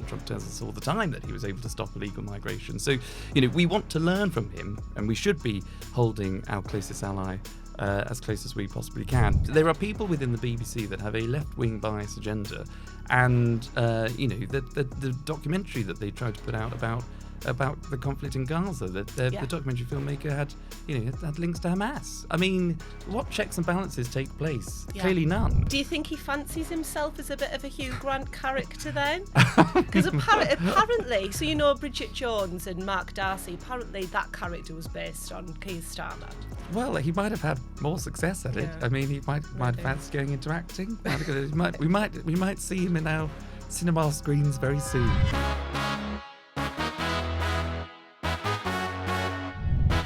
Trump tells us all the time that he was able to stop illegal migration. So, we want to learn from him, and we should be holding our closest ally as close as we possibly can. There are people within the BBC that have a left-wing bias agenda, and the documentary that they tried to put out about the conflict in Gaza, the documentary filmmaker had links to Hamas. I mean, what checks and balances take place? Yeah. Clearly none. Do you think he fancies himself as a bit of a Hugh Grant character then? Because apparently, so Bridget Jones and Mark Darcy, apparently that character was based on Keir Starmer. Well, he might have had more success at it. Yeah. I mean, he might have fancied going into acting. We might see him in our cinema screens very soon.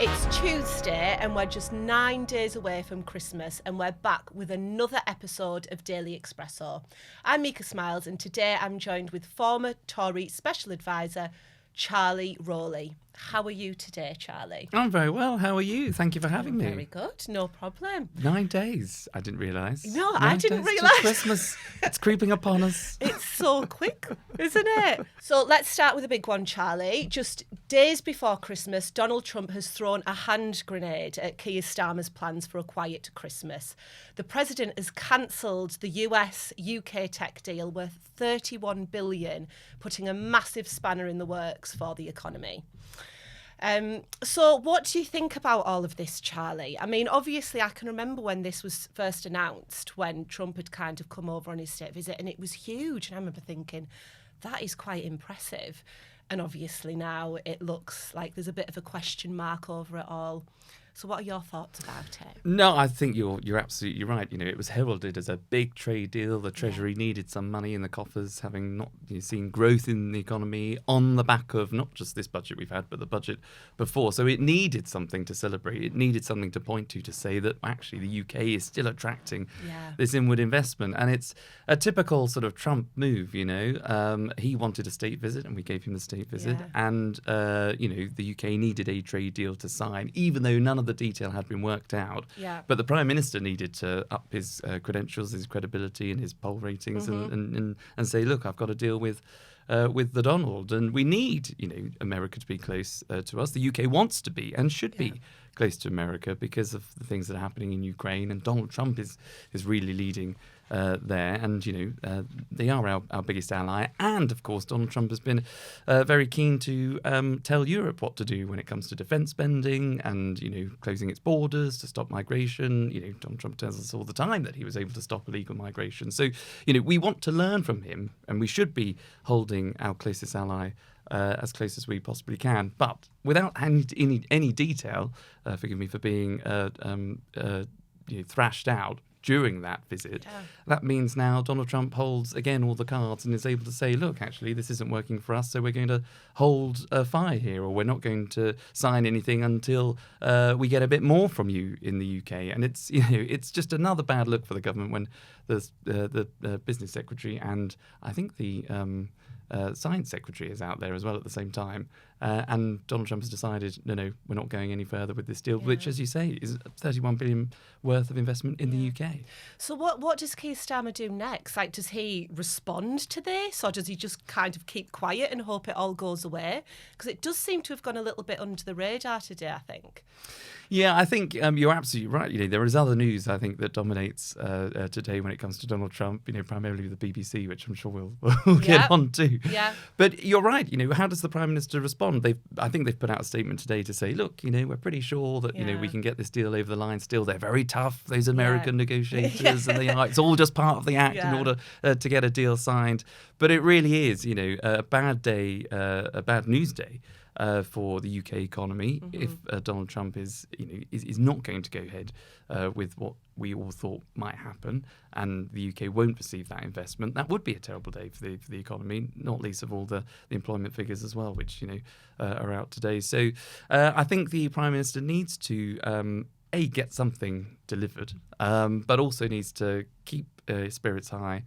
It's Tuesday and we're just 9 days away from Christmas, and we're back with another episode of Daily Expresso. I'm Meika Smiles, and today I'm joined with former Tory Special Advisor Charlie Rowley. How are you today, Charlie? I'm very well. How are you? Thank you for having me. Very good. No problem. 9 days. I didn't realise. No, I didn't realise. Till Christmas. It's creeping upon us. It's so quick, isn't it? So let's start with a big one, Charlie. Just days before Christmas, Donald Trump has thrown a hand grenade at Keir Starmer's plans for a quiet Christmas. The president has cancelled the US-UK tech deal worth $31 billion, putting a massive spanner in the works for the economy. So what do you think about all of this, Charlie? I mean, obviously, I can remember when this was first announced, when Trump had kind of come over on his state visit, and it was huge. And I remember thinking, that is quite impressive. And obviously now it looks like there's a bit of a question mark over it all. So what are your thoughts about it? No, I think you're absolutely right. It was heralded as a big trade deal. The Treasury needed some money in the coffers, having not seen growth in the economy on the back of not just this budget we've had, but the budget before. So it needed something to celebrate. It needed something to point to say that actually the UK is still attracting this inward investment. And it's a typical sort of Trump move, He wanted a state visit and we gave him the state visit. Yeah. And, the UK needed a trade deal to sign, even though none of the detail had been worked out. Yeah. But the Prime Minister needed to up his credentials, his credibility and his poll ratings and say, look, I've got to deal with the Donald. And we need, America to be close to us. The UK wants to be and should be close to America because of the things that are happening in Ukraine. And Donald Trump is really leading there. And, they are our biggest ally. And, of course, Donald Trump has been very keen to tell Europe what to do when it comes to defence spending and, closing its borders to stop migration. Donald Trump tells us all the time that he was able to stop illegal migration. So, we want to learn from him, and we should be holding our closest ally as close as we possibly can. But without any detail, forgive me for being thrashed out during that visit, that means now Donald Trump holds, again, all the cards and is able to say, look, actually, this isn't working for us, so we're going to hold fire here, or we're not going to sign anything until we get a bit more from you in the UK. And it's just another bad look for the government when the business secretary and I think the science secretary is out there as well at the same time. And Donald Trump has decided, no, we're not going any further with this deal, which, as you say, is $31 billion worth of investment in the UK. So what does Keir Starmer do next? Like, does he respond to this, or does he just kind of keep quiet and hope it all goes away? Because it does seem to have gone a little bit under the radar today, I think. Yeah, I think you're absolutely right. There is other news, I think, that dominates today when it comes to Donald Trump, primarily the BBC, which I'm sure we'll get on to. Yeah. But you're right. How does the Prime Minister respond? I think they've put out a statement today to say, look, we're pretty sure that, we can get this deal over the line still. They're very tough, those American negotiators, and it's all just part of the act in order to get a deal signed. But it really is, a bad day, a bad news day. For the UK economy, if Donald Trump is not going to go ahead with what we all thought might happen, and the UK won't receive that investment, that would be a terrible day for the economy, not least of all the employment figures as well, which are out today. So I think the Prime Minister needs to get something delivered, but also needs to keep spirits high.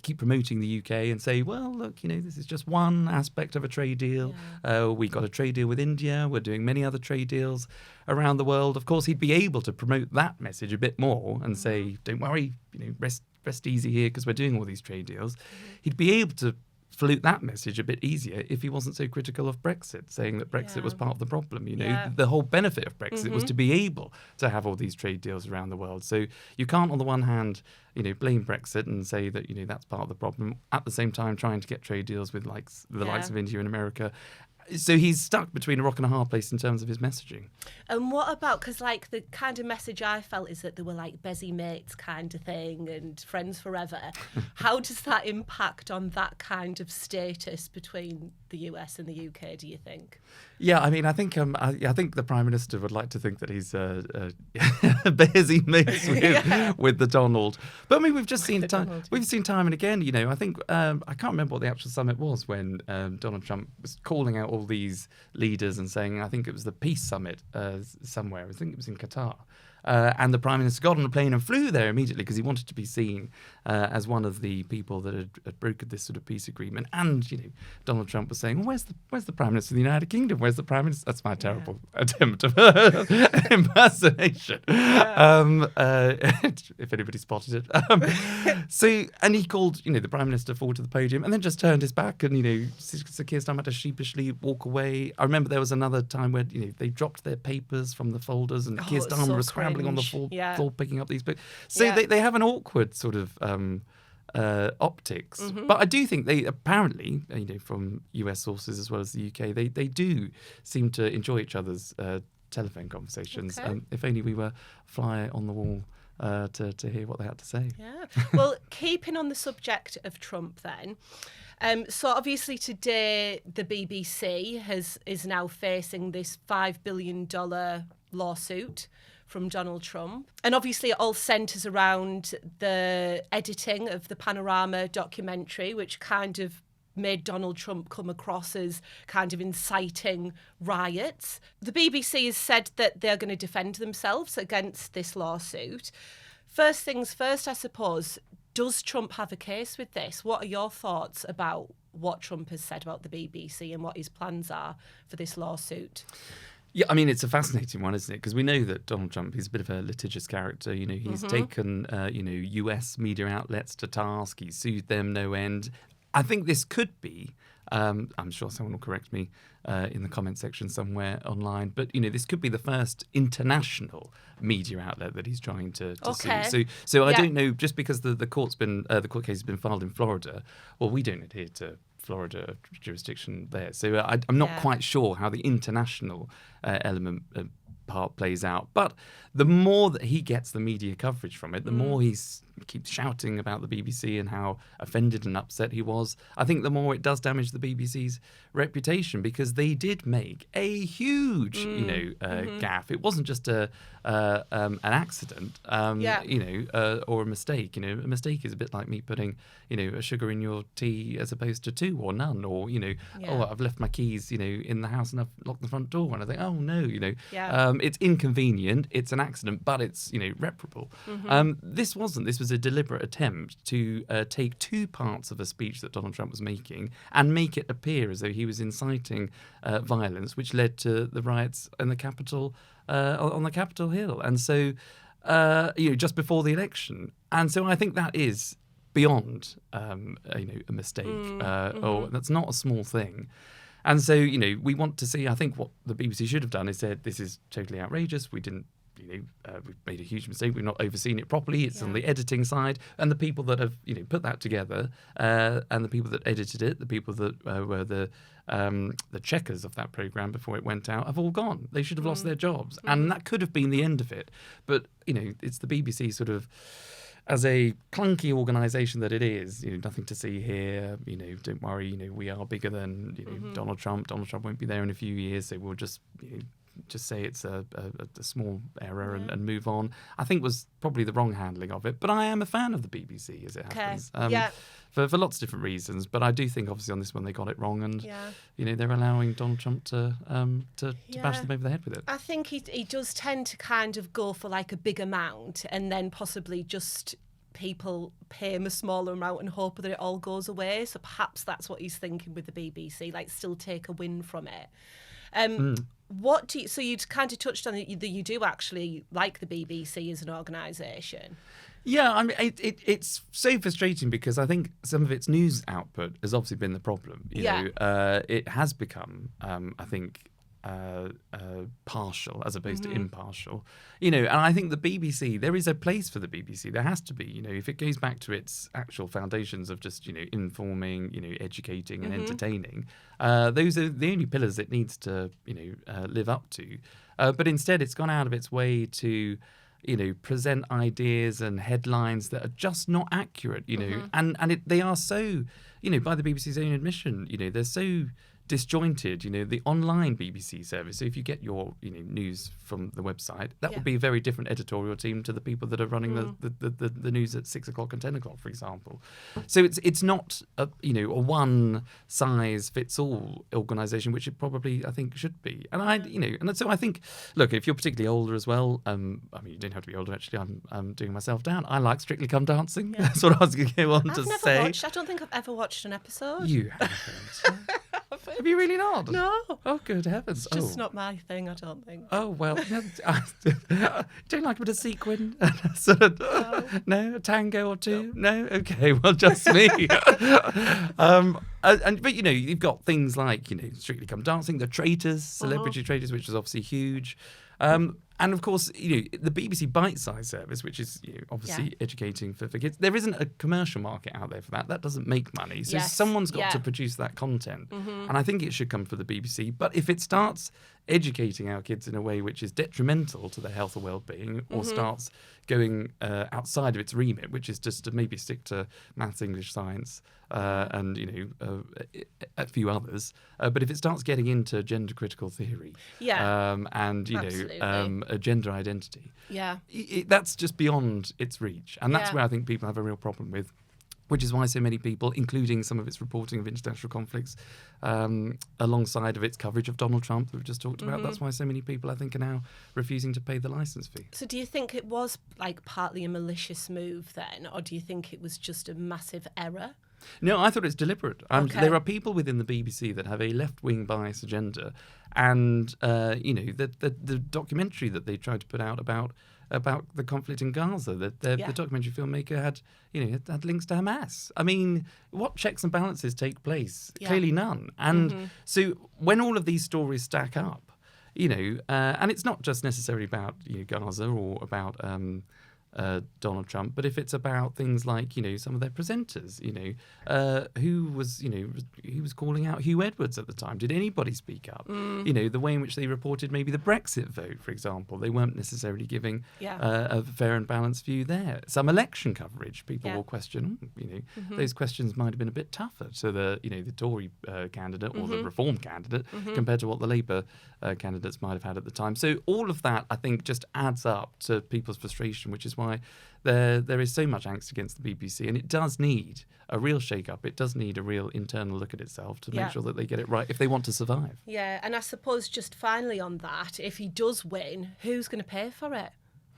Keep promoting the UK and say, well, look, this is just one aspect of a trade deal. We got a trade deal with India. We're doing many other trade deals around the world. Of course, he'd be able to promote that message a bit more and say, don't worry, rest easy here because we're doing all these trade deals. He'd be able to float that message a bit easier if he wasn't so critical of Brexit, saying that Brexit was part of the problem. The whole benefit of Brexit was to be able to have all these trade deals around the world. So you can't, on the one hand, blame Brexit and say that that's part of the problem. At the same time, trying to get trade deals with the likes of India and America. So he's stuck between a rock and a hard place in terms of his messaging. And what about, because the kind of message I felt is that they were busy mates kind of thing and friends forever. How does that impact on that kind of status between the US and the UK, do you think? Yeah, I mean, I think the Prime Minister would like to think that he's busy mates with the Donald. But I mean, we've seen time and again. I think I can't remember what the actual summit was when Donald Trump was calling out all these leaders and saying, I think it was the Peace Summit somewhere. I think it was in Qatar. And the Prime Minister got on a plane and flew there immediately because he wanted to be seen as one of the people that had brokered this sort of peace agreement. And Donald Trump was saying, well, where's the Prime Minister of the United Kingdom? Where's the Prime Minister? That's my terrible attempt of impersonation. If anybody spotted it. And he called the Prime Minister forward to the podium and then just turned his back and Sir Keir Starmer had to sheepishly walk away. I remember there was another time where they dropped their papers from the folders and Keir Starmer was scrambling on the floor picking up these books. So they have an awkward sort of optics. Mm-hmm. But I do think they apparently, from US sources as well as the UK, they do seem to enjoy each other's telephone conversations. Okay. If only we were fly on the wall to hear what they had to say. Yeah. Well, keeping on the subject of Trump then, so obviously today the BBC is now facing this $5 billion lawsuit from Donald Trump. And obviously it all centres around the editing of the Panorama documentary, which kind of made Donald Trump come across as kind of inciting riots. The BBC has said that they're going to defend themselves against this lawsuit. First things first, I suppose, does Trump have a case with this? What are your thoughts about what Trump has said about the BBC and what his plans are for this lawsuit? Yeah, I mean, it's a fascinating one, isn't it? Because we know that Donald Trump is a bit of a litigious character. He's taken, US media outlets to task. He's sued them no end. I think this could be, I'm sure someone will correct me in the comment section somewhere online, but, this could be the first international media outlet that he's trying to sue. So I don't know, just because the court case has been filed in Florida, well, we don't adhere to Florida jurisdiction there. So I'm not quite sure how the international element part plays out. But the more that he gets the media coverage from it, the more he keeps shouting about the BBC and how offended and upset he was, I think the more it does damage the BBC's reputation, because they did make a huge, gaffe. It wasn't just an accident, or a mistake. A mistake is a bit like me putting, a sugar in your tea as opposed to 2 or none, or, I've left my keys, in the house and I've locked the front door, and I think, oh no, it's inconvenient, it's an accident, but it's, reparable. This wasn't. This was a deliberate attempt to take 2 parts of a speech that Donald Trump was making and make it appear as though he was inciting violence, which led to the riots in the Capitol, on the Capitol Hill. And so, just before the election. And so I think that is beyond, a mistake. Or that's not a small thing. And so, we want to see, I think what the BBC should have done is said, this is totally outrageous. We didn't, we've made a huge mistake. We've not overseen it properly. It's on the editing side. And the people that have, put that together, and the people that edited it, the people that were the checkers of that programme before it went out, have all gone. They should have lost their jobs. And that could have been the end of it. But, it's the BBC sort of, as a clunky organisation that it is, nothing to see here, don't worry, we are bigger than, Donald Trump. Donald Trump won't be there in a few years, so we'll just, just say it's a small error and move on, I think was probably the wrong handling of it. But I am a fan of the BBC, as it happens. For lots of different reasons. But I do think, obviously, on this one, they got it wrong. And, they're allowing Donald Trump to bash them over the head with it. I think he does tend to kind of go for like a big amount and then possibly just people pay him a smaller amount and hope that it all goes away. So perhaps that's what he's thinking with the BBC, like still take a win from it. What do you, so you'd kind of touched on that you do actually like the BBC as an organisation. Yeah, I mean, it's so frustrating because I think some of its news output has obviously been the problem. You know, it has become, I think, partial as opposed to impartial. You know, and I think the BBC, there is a place for the BBC. There has to be. You know, if it goes back to its actual foundations of just, you know, informing, you know, educating and entertaining, those are the only pillars it needs to, you know, live up to. But instead, it's gone out of its way to, you know, present ideas and headlines that are just not accurate, you know, and they are so, you know, by the BBC's own admission, you know, they're so disjointed. You know, the online BBC service, so if you get your, you know, news from the website, that would be a very different editorial team to the people that are running the news at 6 o'clock and 10 o'clock, for example. So it's not a, you know, a one size fits all organisation, which it probably, I think, should be. And I, you know, and so I think, look, if you're particularly older as well, I mean, you don't have to be older, actually. I'm doing myself down. I like Strictly Come Dancing. That's what I was going to go on to say. I don't think I've ever watched an episode. You haven't. Have you really not? No. Oh, good heavens. It's just not my thing, I don't think. Oh, well, don't like a bit of sequin? No, a tango or two? No? Okay, well, just me. But, you know, you've got things like, you know, Strictly Come Dancing, The Traitors, Celebrity Traitors, which is obviously huge. And of course, you know, the BBC Bite-Size service, which is, you know, obviously educating for kids. There isn't a commercial market out there for that. That doesn't make money. So someone's got to produce that content. And I think it should come from the BBC. But if it starts educating our kids in a way which is detrimental to their health or well-being, or starts going outside of its remit, which is just to maybe stick to maths, English, science, and, you know, a few others. But if it starts getting into gender critical theory, and, you know, a gender identity, that's just beyond its reach. And that's where I think people have a real problem with, which is why so many people, including some of its reporting of international conflicts, alongside of its coverage of Donald Trump that we've just talked about, that's why so many people, I think, are now refusing to pay the licence fee. So do you think it was like partly a malicious move then, or do you think it was just a massive error? No, I thought it's deliberate. There are people within the BBC that have a left-wing bias agenda, and you know, the documentary that they tried to put out about the conflict in Gaza, the documentary filmmaker had links to Hamas. I mean, what checks and balances take place? Clearly none. And so when all of these stories stack up, you know, and it's not just necessarily about, you know, Gaza or about Donald Trump, but if it's about things like, you know, some of their presenters, you know, who was calling out Hugh Edwards at the time. Did anybody speak up? You know, the way in which they reported maybe the Brexit vote, for example, they weren't necessarily giving a fair and balanced view there. Some election coverage, people will question, you know, those questions might have been a bit tougher to the, you know, the Tory candidate or the Reform candidate compared to what the Labour candidates might have had at the time. So all of that, I think, just adds up to people's frustration, which is why there is so much angst against the BBC, and it does need a real shake-up. It does need a real internal look at itself to make sure that they get it right if they want to survive. Yeah, and I suppose just finally on that, if he does win, who's going to pay for it?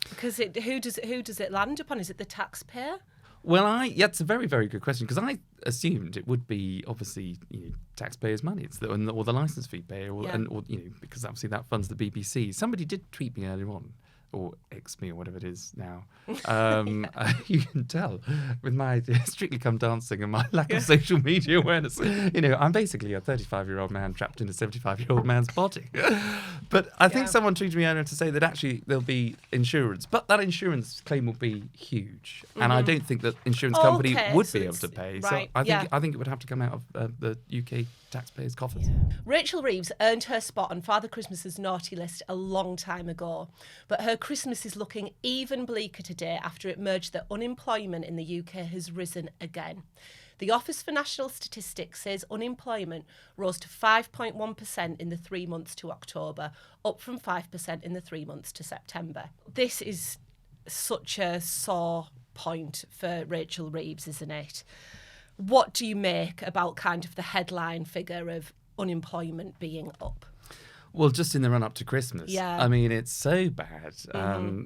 Because who does it land upon? Is it the taxpayer? Well, it's a very, very good question, because I assumed it would be, obviously, you know, taxpayers' money, or the licence fee payer, or you know, because obviously that funds the BBC. Somebody did tweet me earlier on, or X me, or whatever it is now. You can tell with my Strictly Come Dancing and my lack of social media awareness. You know, I'm basically a 35-year-old man trapped in a 75-year-old man's body. But I think someone tweeted me earlier to say that actually there'll be insurance, but that insurance claim will be huge, and I don't think that insurance company would be able to pay. Right. So I think it would have to come out of the UK taxpayers' coffers. Rachel Reeves earned her spot on Father Christmas's naughty list a long time ago, but her Christmas is looking even bleaker today after it emerged that unemployment in the UK has risen again. The Office for National Statistics says unemployment rose to 5.1% in the 3 months to October, up from 5% in the 3 months to September. This is such a sore point for Rachel Reeves, isn't it? What do you make about kind of the headline figure of unemployment being up? Well, just in the run-up to Christmas. Yeah. I mean, it's so bad.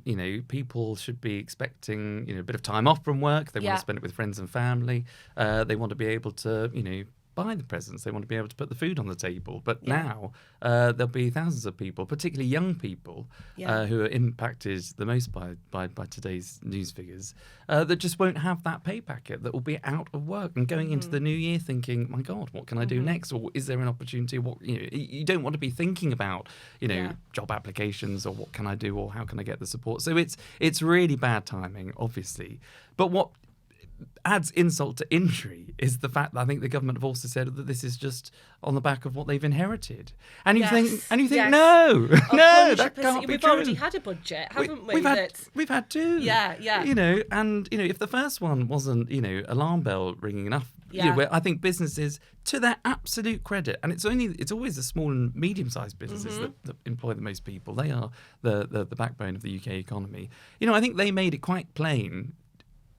You know, people should be expecting, you know, a bit of time off from work. They want to spend it with friends and family. They want to be able to, you know, buy the presents. They want to be able to put the food on the table. But now there'll be thousands of people, particularly young people, who are impacted the most by today's news figures, that just won't have that pay packet, that will be out of work and going into the new year thinking, my God, what can I do next? Or is there an opportunity? You don't want to be thinking about, job applications or what can I do or how can I get the support? So it's really bad timing, obviously. But what adds insult to injury is the fact that I think the government have also said that this is just on the back of what they've inherited. And you think no, that can't be We've true. already had a budget, haven't we? We've had two. Yeah. If the first one wasn't, alarm bell ringing enough, where I think businesses, to their absolute credit, and it's always the small and medium-sized businesses that employ the most people. They are the backbone of the UK economy. I think they made it quite plain,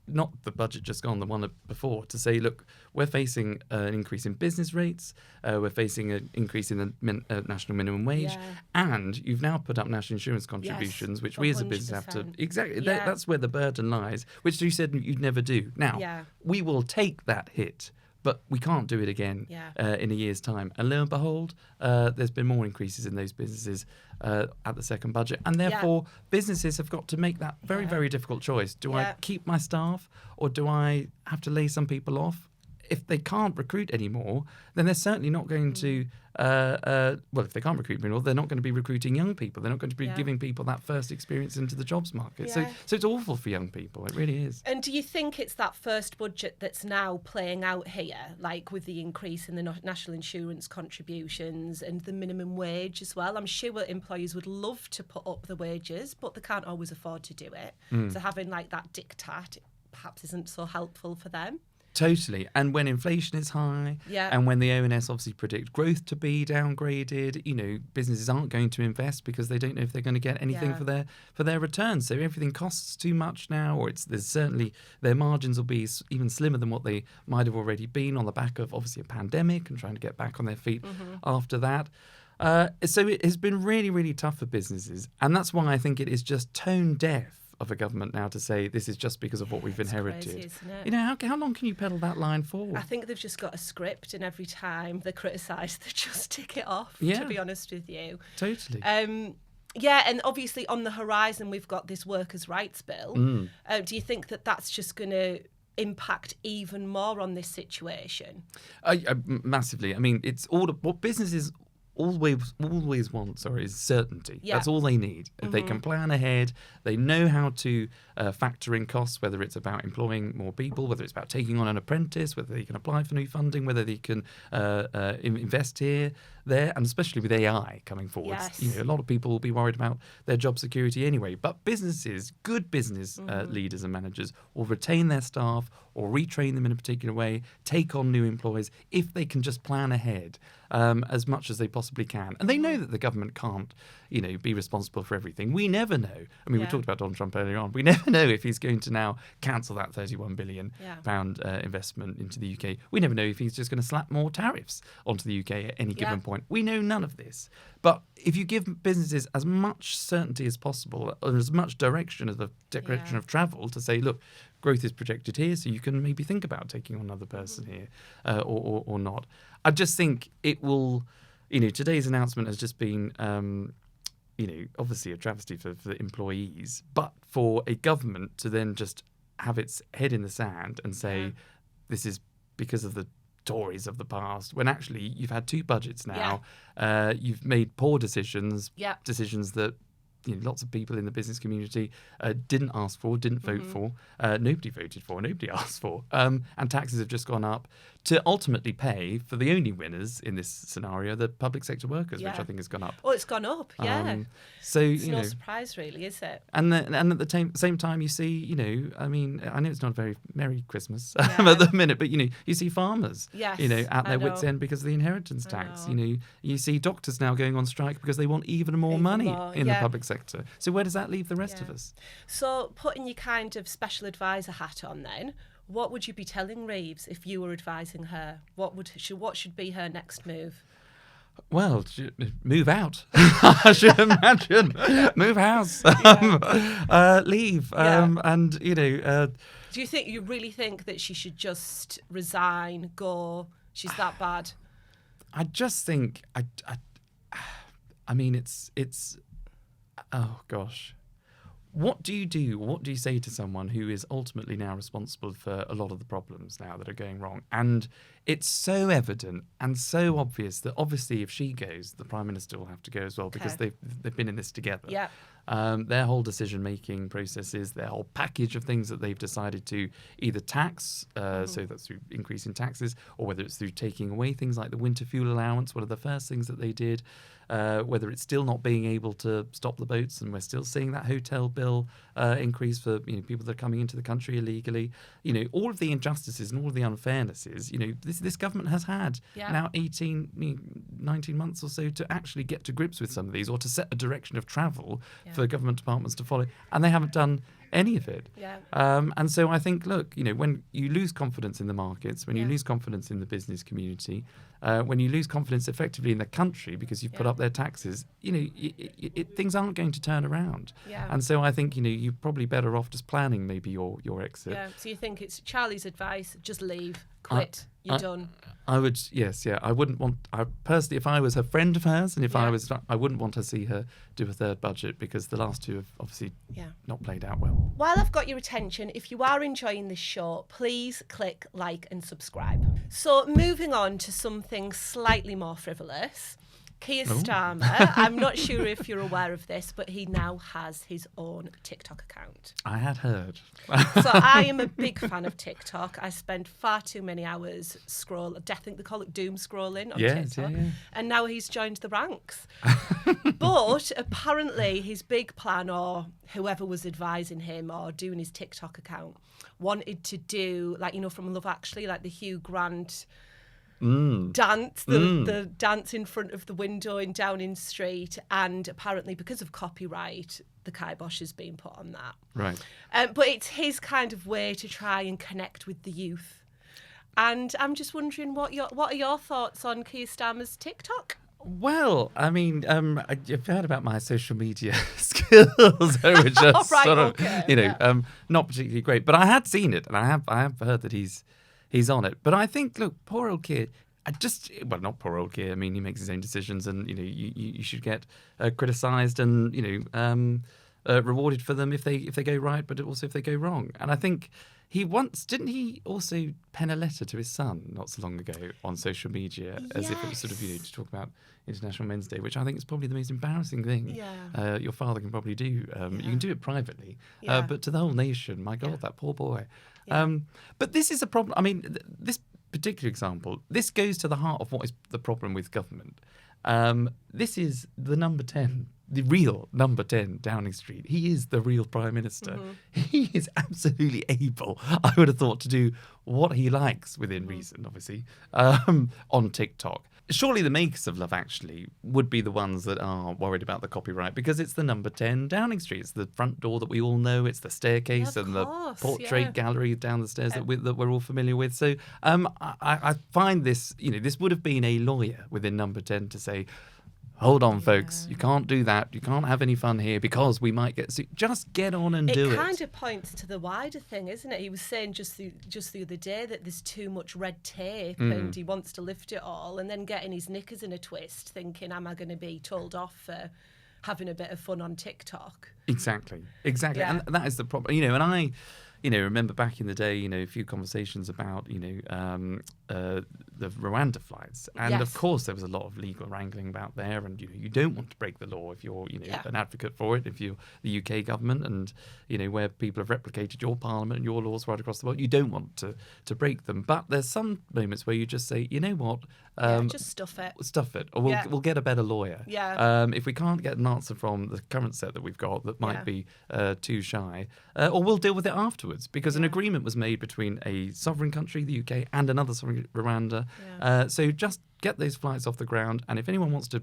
not the budget just gone, the one before, to say, look, we're facing an increase in business rates, we're facing an increase in the national minimum wage, and you've now put up national insurance contributions, which 100%. We as a business have to... Exactly, that's where the burden lies, which you said you'd never do. Now, we will take that hit, but we can't do it again in a year's time. And lo and behold, there's been more increases in those businesses at the second budget. And therefore, businesses have got to make that very, very difficult choice. Do I keep my staff or do I have to lay some people off? If they can't recruit anymore, then they're certainly not going to... if they can't recruit anymore, they're not going to be recruiting young people. They're not going to be giving people that first experience into the jobs market. So it's awful for young people. It really is. And do you think it's that first budget that's now playing out here, like with the increase in the national insurance contributions and the minimum wage as well? I'm sure employers would love to put up the wages, but they can't always afford to do it. So having like that diktat perhaps isn't so helpful for them. Totally. And when inflation is high, and when the ONS obviously predict growth to be downgraded, businesses aren't going to invest because they don't know if they're going to get anything for their returns. So everything costs too much now, or there's certainly their margins will be even slimmer than what they might have already been on the back of obviously a pandemic and trying to get back on their feet after that. So it has been really, really tough for businesses. And that's why I think it is just tone deaf of a government now to say this is just because of what we've inherited. Crazy, isn't it? How long can you peddle that line for? I think they've just got a script, and every time they're criticised, they just tick it off, to be honest with you. Totally. And obviously on the horizon we've got this workers' rights bill. Do you think that that's just going to impact even more on this situation? Massively. I mean, it's all what businesses always want is certainty. That's all they need. They can plan ahead. They know how to factor in costs, whether it's about employing more people, whether it's about taking on an apprentice, whether they can apply for new funding, whether they can invest here, there, and especially with AI coming forward. A lot of people will be worried about their job security anyway. But businesses, good business leaders and managers, will retain their staff or retrain them in a particular way, take on new employees if they can just plan ahead as much as they possibly can. And they know that the government can't, be responsible for everything. We never know. I mean, we talked about Donald Trump earlier on. We never know if he's going to now cancel that £31 billion investment into the UK. We never know if he's just going to slap more tariffs onto the UK at any given point. We know none of this. But if you give businesses as much certainty as possible, or as much direction as the direction of travel to say, look, growth is projected here, so you can maybe think about taking on another person here or not. I just think it will, today's announcement has just been, obviously a travesty for the employees, but for a government to then just have its head in the sand and say, this is because of the Tories of the past, when actually you've had two budgets now, you've made poor decisions that lots of people in the business community didn't ask for, didn't vote for, nobody voted for, nobody asked for, and taxes have just gone up to ultimately pay for the only winners in this scenario, the public sector workers, which I think has gone up. Oh, it's gone up, so it's no surprise, really, is it? And at the same time, you see, I know it's not a very merry Christmas at the minute, but you see farmers, at their wits' end because of the inheritance tax. You see doctors now going on strike because they want even more money in the public sector. So where does that leave the rest of us? So putting your kind of special advisor hat on then, what would you be telling Reeves if you were advising her? What should be her next move? Well, move out. I should imagine. Move house. Leave. And do you really think that she should just resign, go, She's that bad. I just think I mean it's oh gosh. What do you do? What do you say to someone who is ultimately now responsible for a lot of the problems now that are going wrong? And it's so evident and so obvious that obviously if she goes, the Prime Minister will have to go as well because they've been in this together. Yeah. Their whole decision-making processes, their whole package of things that they've decided to either tax, so that's through increasing taxes, or whether it's through taking away things like the winter fuel allowance, one of the first things that they did, whether it's still not being able to stop the boats, and we're still seeing that hotel bill increase for people that are coming into the country illegally. All of the injustices and all of the unfairnesses, this government has had now 19 months or so to actually get to grips with some of these or to set a direction of travel for government departments to follow, and they haven't done any of it. And so I think, look, when you lose confidence in the markets, when you lose confidence in the business community, when you lose confidence effectively in the country because you've put up their taxes, things aren't going to turn around. And so I think, you're probably better off just planning maybe your exit. So you think it's Charlie's advice, just leave, quit, you're done. I would, yes, I wouldn't want, personally, if I was a friend of hers and if I wouldn't want to see her do a third budget because the last two have obviously not played out well. While I've got your attention, if you are enjoying this show, please click like and subscribe. So moving on to something slightly more frivolous. Keir Starmer, I'm not sure if you're aware of this, but he now has his own TikTok account. I had heard. So I am a big fan of TikTok. I spend far too many hours I think they call it doom scrolling on TikTok. Yeah. And now he's joined the ranks. But apparently his big plan, or whoever was advising him or doing his TikTok account, wanted to do, from Love Actually, like the Hugh Grant dance, the dance in front of the window in Downing Street, and apparently because of copyright, the kibosh has been put on that. Right. But it's his kind of way to try and connect with the youth. And I'm just wondering, what are your thoughts on Keir Starmer's TikTok? Well, I mean, you've heard about my social media skills, which are not particularly great. But I had seen it, and I have heard that he's on it. But I think, look, poor old Keir. Not poor old Keir. I mean, he makes his own decisions, and you should get criticised and rewarded for them if they go right, but also if they go wrong. And I think didn't he also pen a letter to his son not so long ago on social media as if it was sort of to talk about International Men's Day, which I think is probably the most embarrassing thing your father can probably do. You can do it privately, but to the whole nation, my God, that poor boy. But this is a problem. I mean, this particular example, this goes to the heart of what is the problem with government. This is the number 10, the real number 10 Downing Street. He is the real Prime Minister. He is absolutely able, I would have thought, to do what he likes within reason, obviously, on TikTok. Surely the makers of Love Actually would be the ones that are worried about the copyright because it's the number 10 Downing Street. It's the front door that we all know. It's the staircase and the portrait gallery down the stairs that we're all familiar with. So I find this, this would have been a lawyer within number 10 to say, hold on, folks, you can't do that. You can't have any fun here because we might get sued. Just get on and do it. It kind of points to the wider thing, isn't it? He was saying just the other day that there's too much red tape and he wants to lift it all, and then getting his knickers in a twist, thinking, am I going to be told off for having a bit of fun on TikTok? Exactly. Yeah. And that is the problem. And I remember back in the day, a few conversations about, the Rwanda flights. And of course, there was a lot of legal wrangling about there. And, you don't want to break the law if you're, an advocate for it, if you're the UK government and, where people have replicated your parliament and your laws right across the world. You don't want to break them. But there's some moments where you just say, you know what? Just stuff it. Stuff it. Or we'll get a better lawyer. If we can't get an answer from the current set that we've got that might be too shy, or we'll deal with it afterwards. Because an agreement was made between a sovereign country, the UK, and another sovereign, Rwanda. So just get those flights off the ground. And if anyone wants to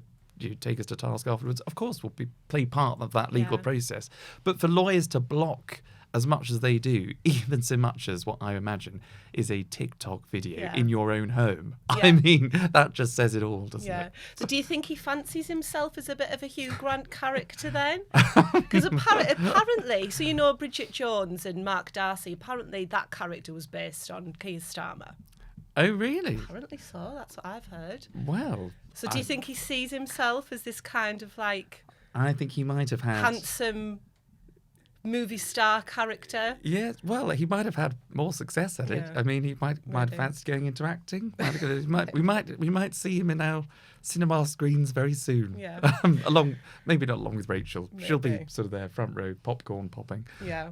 take us to task afterwards, of course, we'll play part of that legal process. But for lawyers to block as much as they do, even so much as what I imagine is a TikTok video in your own home. I mean, that just says it all, doesn't it? So do you think he fancies himself as a bit of a Hugh Grant character then? Because apparently, so Bridget Jones and Mark Darcy, apparently that character was based on Keir Starmer. Oh, really? Apparently so. That's what I've heard. Well. So do you think he sees himself as this kind of like I think he might have had handsome movie star character? Yeah, well, he might have had more success at it. Yeah. I mean, he might have fancied going into acting. We might see him in our cinema screens very soon. Yeah. Maybe not along with Rachel. Maybe. She'll be sort of there, front row, popcorn popping. Yeah.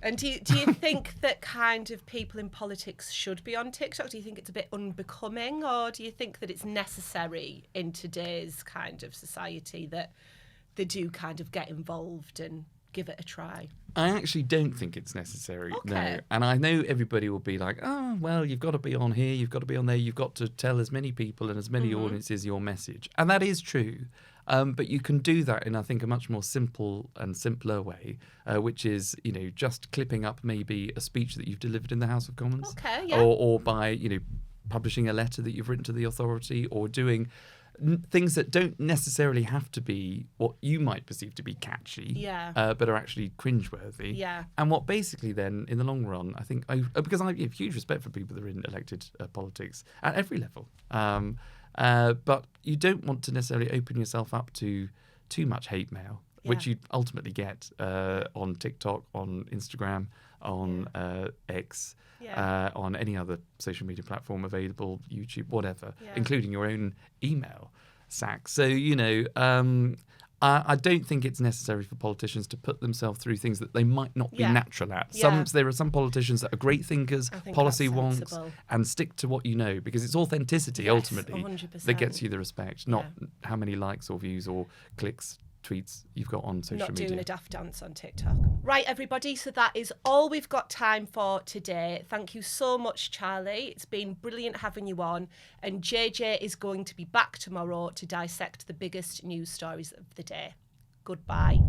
And do you think that kind of people in politics should be on TikTok? Do you think it's a bit unbecoming, or do you think that it's necessary in today's kind of society that they do kind of get involved and give it a try? I actually don't think it's necessary, Okay. no. And I know everybody will be like, oh, well, you've got to be on here, you've got to be on there, you've got to tell as many people and as many audiences your message. And that is true. But you can do that in, I think, a much more simple and simpler way, which is, just clipping up maybe a speech that you've delivered in the House of Commons. Okay, yeah. Or by, publishing a letter that you've written to the authority, or doing things that don't necessarily have to be what you might perceive to be catchy, but are actually cringeworthy. Yeah. And what basically then, in the long run, I think, because I have huge respect for people that are in elected politics at every level, but you don't want to necessarily open yourself up to too much hate mail, which you ultimately get on TikTok, on Instagram, on X, on any other social media platform available, YouTube, whatever, including your own email sack. So, I don't think it's necessary for politicians to put themselves through things that they might not be natural at. There are some politicians that are great thinkers, policy wonks, and stick to what you know, because it's authenticity ultimately 100%. that gets you the respect, not how many likes or views or clicks, tweets you've got on social media. Not doing a daft dance on TikTok. Right, everybody, so that is all we've got time for today. Thank you so much, Charlie. It's been brilliant having you on. And JJ is going to be back tomorrow to dissect the biggest news stories of the day. Goodbye.